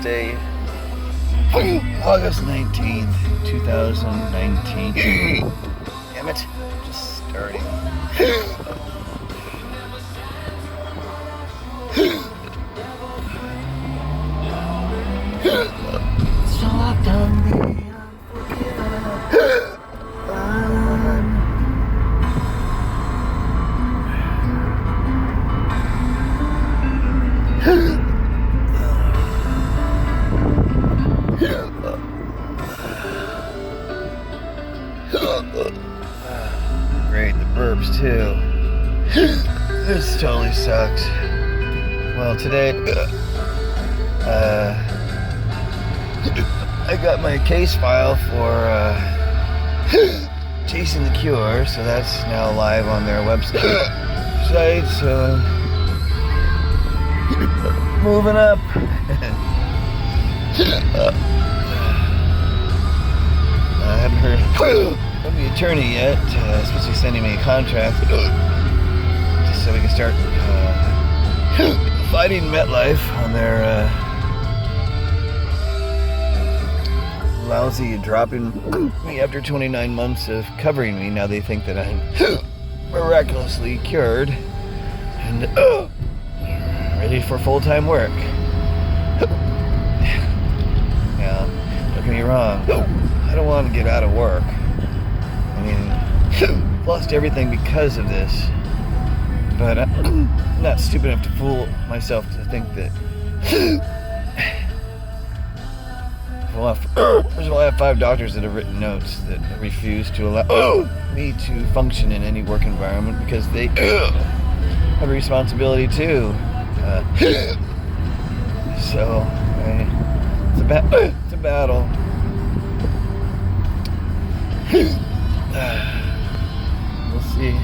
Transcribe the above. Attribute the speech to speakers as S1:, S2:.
S1: Wednesday, August 19th, 2019. Damn it, just starting. So I've done the Great, the burps too. This totally sucks. Well, today, I got my case file for Chasing the Cure, so that's now live on their website. So moving up. I haven't heard from the attorney yet. Supposed to be sending me a contract just so we can start fighting MetLife on their lousy dropping me after 29 months of covering me. Now they think that I'm miraculously cured and ready for full-time work. Now, don't get me wrong, I don't want to get out of work. I mean, I've lost everything because of this, but I'm not stupid enough to fool myself to think that. First of all, I have 5 doctors that have written notes that refuse to allow me to function in any work environment because they have a responsibility too. So, it's a battle. We'll see.